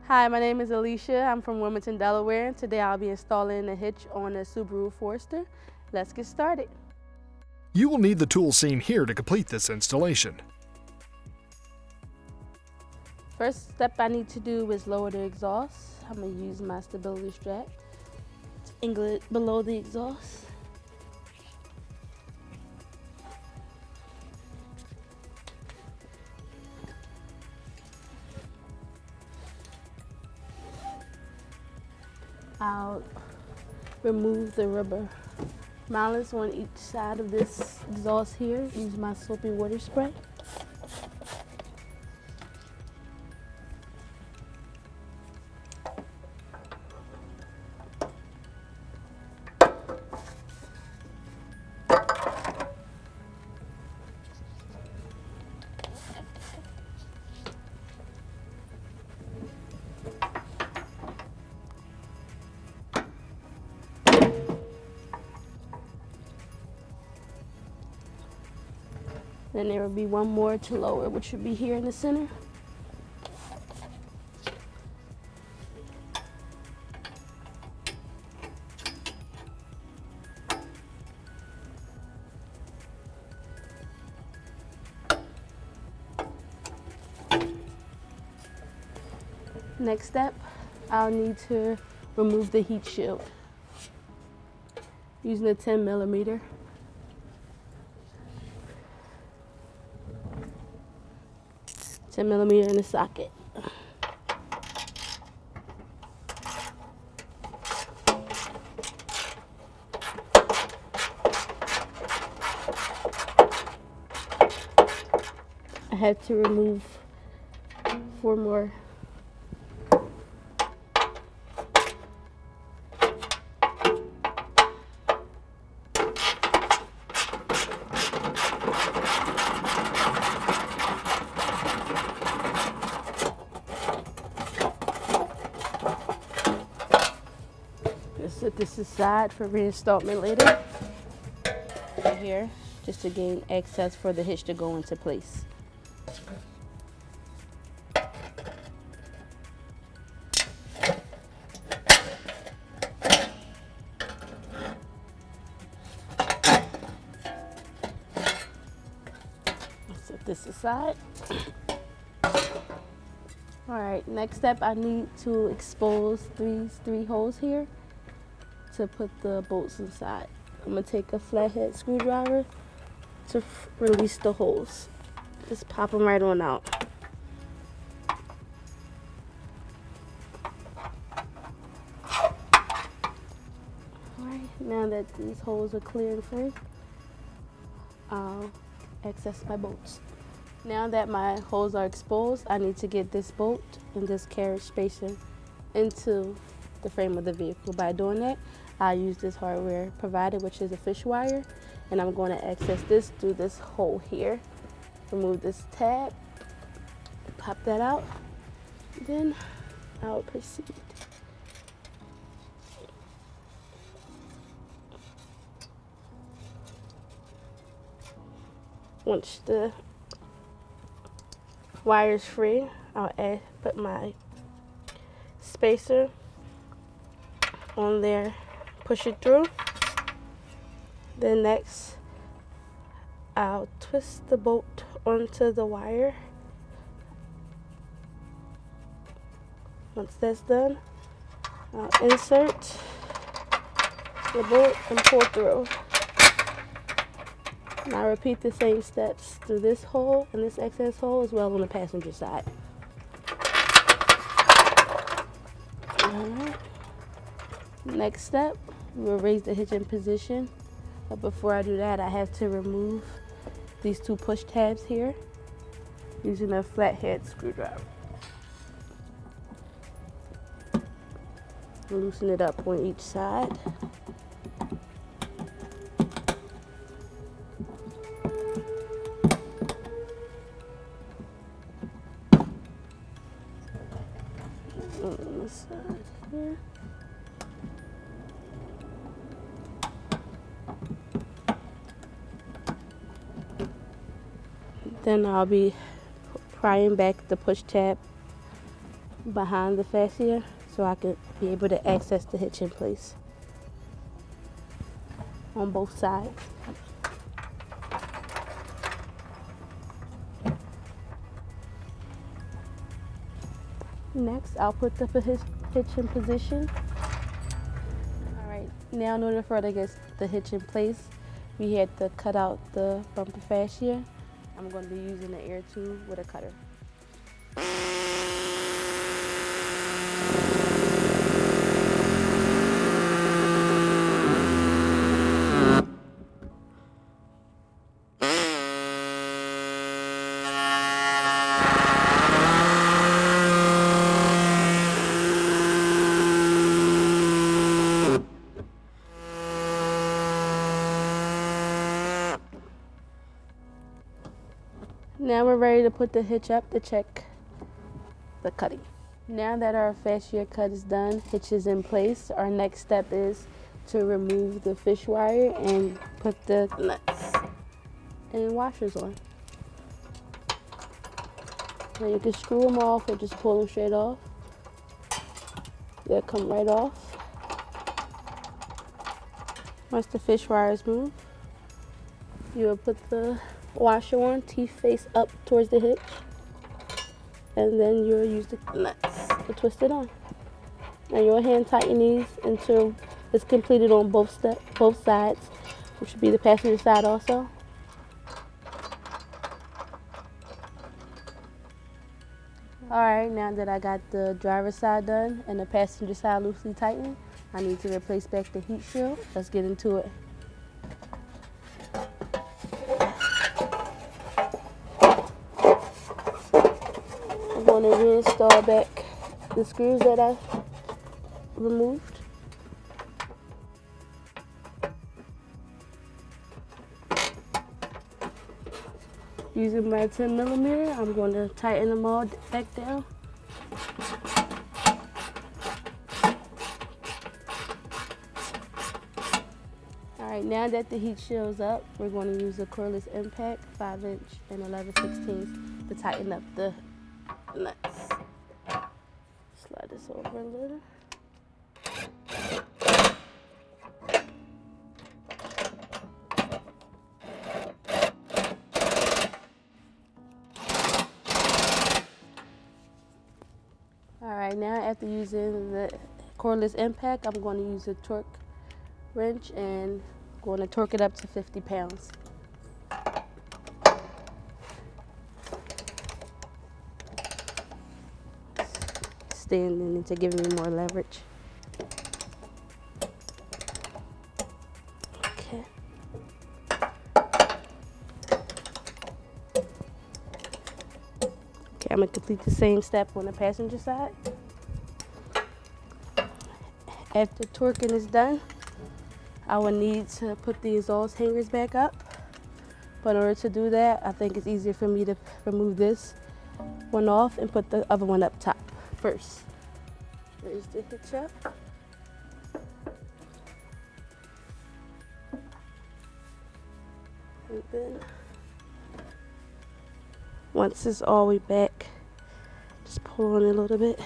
Hi, my name is Alicia. I'm from Wilmington, Delaware. Today I'll be installing a hitch on a Subaru Forester. Let's get started. You will need the tools seen here to complete this installation. First step I need to do is lower the exhaust. I'm going to use my stability strap to angle it below the exhaust. I'll remove the rubber mallets on each side of this exhaust here. Use my soapy water spray. Then there will be one more to lower, which should be here in the center. Next step, I'll need to remove the heat shield using a 10mm. In the socket. I have to remove 4 more. Set this aside for reinstallment later. Right here, just to gain access for the hitch to go into place. Set this aside. All right, next step, I need to expose these 3 holes here to put the bolts inside. I'm gonna take a flathead screwdriver to release the holes. Just pop them right on out. Alright, now that these holes are clear and free, I'll access my bolts. Now that my holes are exposed, I need to get this bolt and this carriage spacer into the frame of the vehicle. By doing that, I use this hardware provided, which is a fish wire, and I'm going to access this through this hole here. Remove this tab, pop that out, then I'll proceed. Once the wire is free, I'll put my spacer on there, push it through. Then next, I'll twist the bolt onto the wire. Once that's done, I'll insert the bolt and pull through. And I repeat the same steps through this hole and this excess hole as well on the passenger side. Alright. Next step, we'll raise the hitch in position. But before I do that, I have to remove these 2 push tabs here using a flathead screwdriver. Loosen it up on each side. On this side here. Then I'll be prying back the push tab behind the fascia so I could be able to access the hitch in place on both sides. Next, I'll put the hitch in position. Alright, now in order for to get the hitch in place, we had to cut out the bumper fascia. I'm going to be using the air tool with a cutter. Now we're ready to put the hitch up to check the cutting. Now that our fascia cut is done, hitch is in place, our next step is to remove the fish wire and put the nuts and washers on. Now you can screw them off or just pull them straight off. They'll come right off. Once the fish wires move, you will put the washer on, teeth face up towards the hitch, and then you'll use the nuts to twist it on. Now you'll hand tighten these until it's completed on both sides, which should be the passenger side also. Alright, now that I got the driver's side done and the passenger side loosely tightened, I need to replace back the heat shield. Let's get into it. I'm going to reinstall back the screws that I removed. Using my 10mm, I'm going to tighten them all back down. Alright, now that the heat shield's up, we're going to use a cordless impact, 5" and 11/16 to tighten up the nuts. Slide this over a little. Alright, now after using the cordless impact, I'm going to use a torque wrench and going to torque it up to 50 pounds. Standing to give me more leverage. Okay. Okay, I'm going to complete the same step on the passenger side. After torquing is done, I will need to put the exhaust hangers back up. But in order to do that, I think it's easier for me to remove this one off and put the other one up top first. Raise the hitch up. And then once it's all the way back, just pull on it a little bit.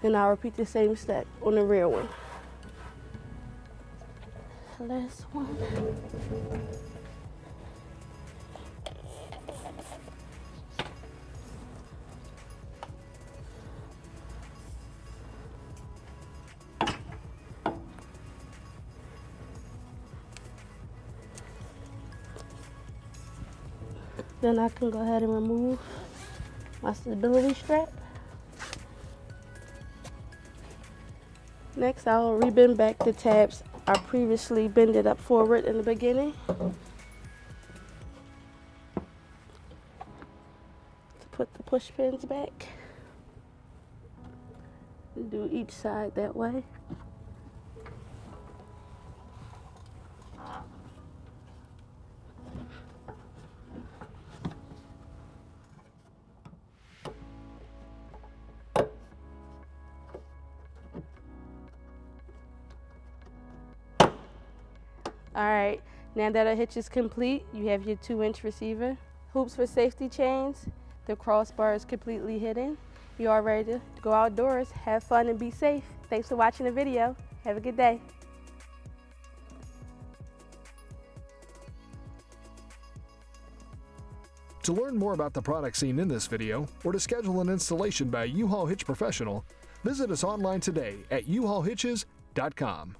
And I'll repeat the same step on the rear one. Last one. Then I can go ahead and remove my stability strap. Next, I'll rebend back the tabs. I previously bended up forward in the beginning. To put the push pins back. And do each side that way. Alright, now that our hitch is complete, you have your 2" receiver. Hoops for safety chains. The crossbar is completely hidden. You all ready to go outdoors, have fun, and be safe. Thanks for watching the video. Have a good day. To learn more about the products seen in this video, or to schedule an installation by a U-Haul Hitch professional, visit us online today at uhaulhitches.com.